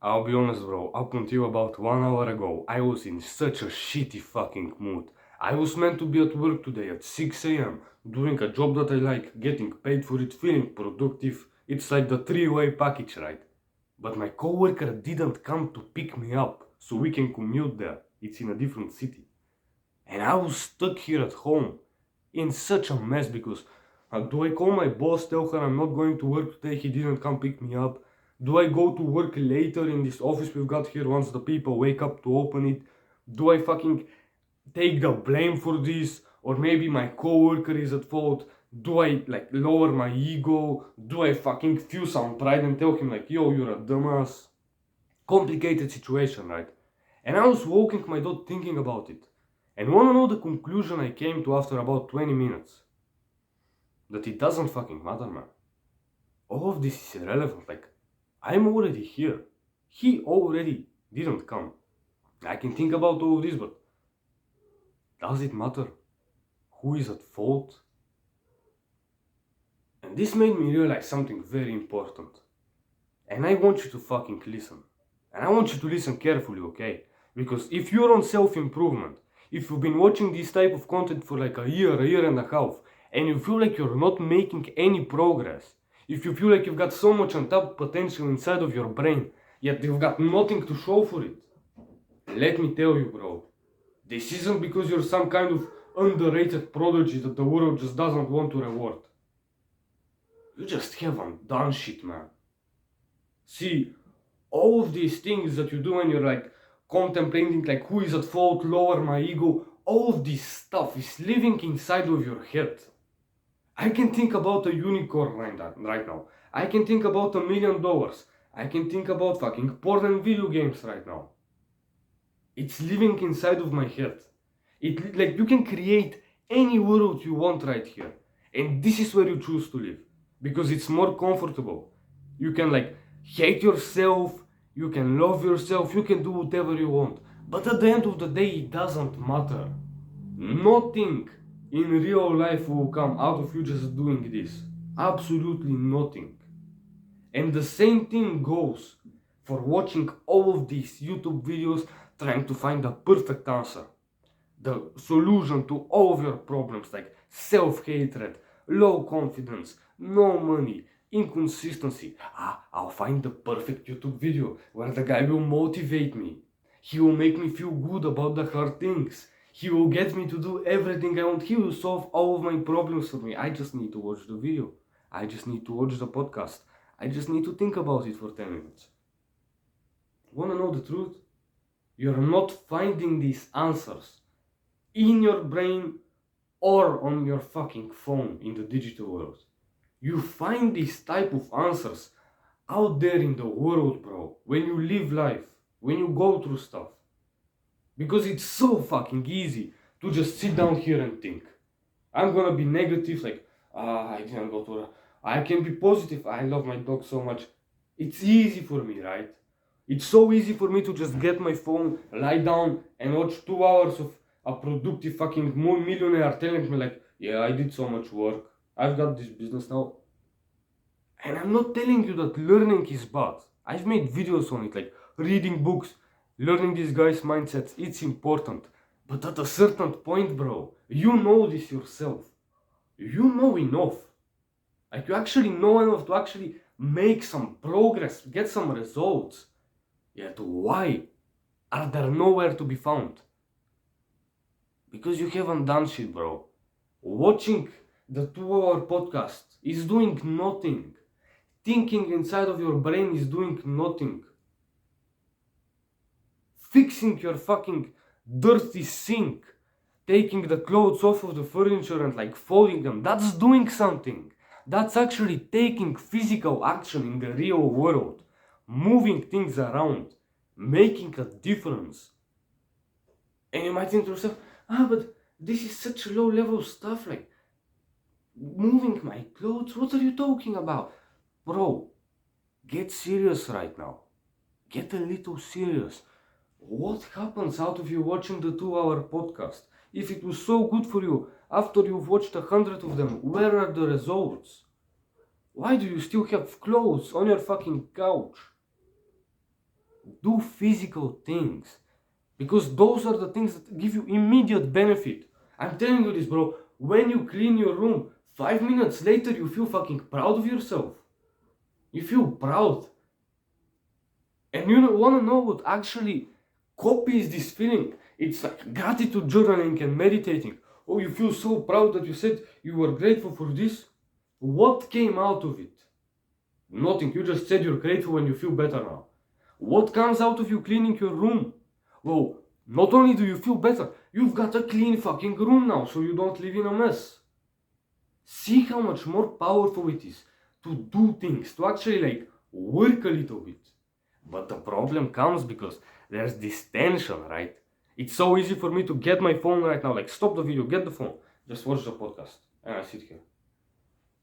I'll be honest, bro, up until about 1 hour ago, I was in such a shitty fucking mood. I was meant to be at work today at 6 a.m., doing a job that I like, getting paid for it, feeling productive. It's like the three-way package, right? But my coworker didn't come to pick me up, so we can commute there. It's in a different city. And I was stuck here at home, in such a mess because do I call my boss, tell her I'm not going to work today, he didn't come pick me up? Do I go to work later in this office we've got here once the people wake up to open it? Do I fucking take the blame for this? Or maybe my coworker is at fault? Do I like lower my ego? Do I fucking feel some pride and tell him like, yo, you're a dumbass? Complicated situation, right? And I was walking my dog thinking about it. And wanna know the conclusion I came to after about 20 minutes? That it doesn't fucking matter, man. All of this is irrelevant. Like, I'm already here. He already didn't come. I can think about all of this, but does it matter? Who is at fault? And this made me realize something very important. And I want you to fucking listen. And I want you to listen carefully, okay? Because if you're on self-improvement, if you've been watching this type of content for like a year and a half, and you feel like you're not making any progress, if you feel like you've got so much untapped potential inside of your brain, yet you've got nothing to show for it, let me tell you, bro, this isn't because you're some kind of underrated prodigy that the world just doesn't want to reward. You just haven't done shit, man. See, all of these things that you do when you're like contemplating like who is at fault, lower my ego, all of this stuff is living inside of your head. I can think about a unicorn right now. I can think about $1 million. I can think about fucking porn and video games right now. It's living inside of my head. It like you can create any world you want right here. And this is where you choose to live. Because it's more comfortable. You can like hate yourself, you can love yourself, you can do whatever you want. But at the end of the day, it doesn't matter. Nothing in real life will come out of you just doing this. Absolutely nothing. And the same thing goes for watching all of these YouTube videos trying to find the perfect answer. The solution to all of your problems like self-hatred, low confidence, no money, inconsistency. I'll find the perfect YouTube video where the guy will motivate me. He will make me feel good about the hard things. He will get me to do everything I want. He will solve all of my problems for me. I just need to watch the video. I just need to watch the podcast. I just need to think about it for 10 minutes. Wanna know the truth? You're not finding these answers in your brain or on your fucking phone in the digital world. You find these type of answers out there in the world, bro. When you live life, when you go through stuff. Because it's so fucking easy to just sit down here and think. I'm gonna be negative, like, I didn't go to work. I can be positive, I love my dog so much. It's easy for me, right? It's so easy for me to just get my phone, lie down, and watch 2 hours of a productive fucking millionaire telling me like, yeah, I did so much work. I've got this business now. And I'm not telling you that learning is bad. I've made videos on it, like reading books, learning this guy's mindsets. It's important. But at a certain point, bro, you know this yourself. You know enough. Like you actually know enough to actually make some progress, get some results. Yet why are there nowhere to be found? Because you haven't done shit, bro. Watching the 2 hour podcast is doing nothing. Thinking inside of your brain is doing nothing. Fixing your fucking dirty sink, taking the clothes off of the furniture and like folding them, that's doing something. That's actually taking physical action in the real world. Moving things around. Making a difference. And you might think to yourself, but this is such low level stuff, like moving my clothes, what are you talking about? Bro, get serious right now. Get a little serious. What happens out of you watching the 2 hour podcast? If it was so good for you after you've watched 100 of them, where are the results? Why do you still have clothes on your fucking couch? do physical things. Because those are the things that give you immediate benefit. I'm telling you this, bro. When you clean your room, 5 minutes later you feel fucking proud of yourself. You feel proud. And you wanna know what actually copies this feeling? It's like gratitude journaling and meditating. Oh, you feel so proud that you said you were grateful for this? What came out of it? Nothing. You just said you're grateful when you feel better now. What comes out of you cleaning your room? Well, not only do you feel better, you've got a clean fucking room now, so you don't live in a mess. See how much more powerful it is to do things, to actually like work a little bit. But the problem comes because there's this tension, right? It's so easy for me to get my phone right now, like stop the video, get the phone, just watch the podcast, and I sit here.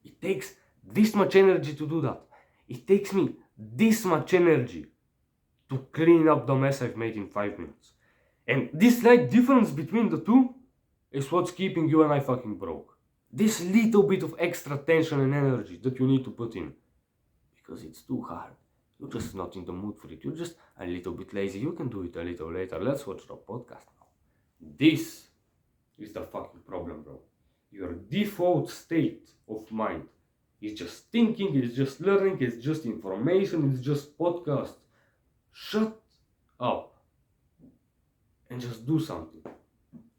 It takes this much energy to do that. It takes me this much energy to clean up the mess I've made in 5 minutes. And this slight difference between the two is what's keeping you and I fucking broke. This little bit of extra tension and energy that you need to put in. Because it's too hard. You're just not in the mood for it. You're just a little bit lazy. You can do it a little later. Let's watch the podcast now. This is the fucking problem, bro. Your default state of mind is just thinking, it's just learning, it's just information, it's just podcast. Shut up and just do something.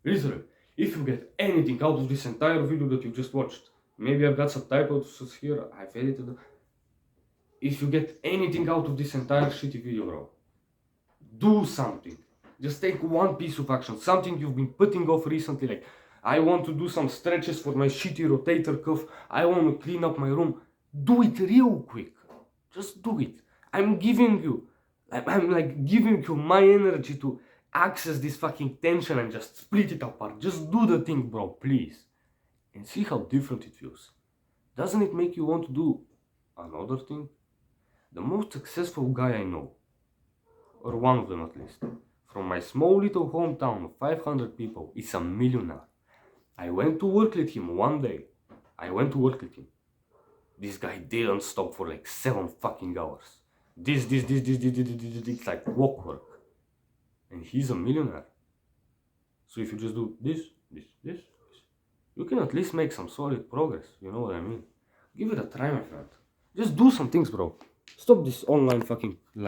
Literally, if you get anything out of this entire video that you just watched, maybe I've got some typos here, I've edited them. If you get anything out of this entire shitty video, bro, do something. Just take one piece of action, something you've been putting off recently, like I want to do some stretches for my shitty rotator cuff, I want to clean up my room. Do it real quick. Just do it. I'm giving you my energy to access this fucking tension and just split it apart. Just do the thing, bro, please. And see how different it feels. Doesn't it make you want to do another thing? The most successful guy I know, or one of them at least, from my small little hometown of 500 people, is a millionaire. I went to work with him one day. This guy didn't stop for like 7 fucking hours. This, it's like clockwork. And he's a millionaire. So if you just do this, you can at least make some solid progress. You know what I mean? Give it a try, my friend. Just do some things, bro. Stop this online fucking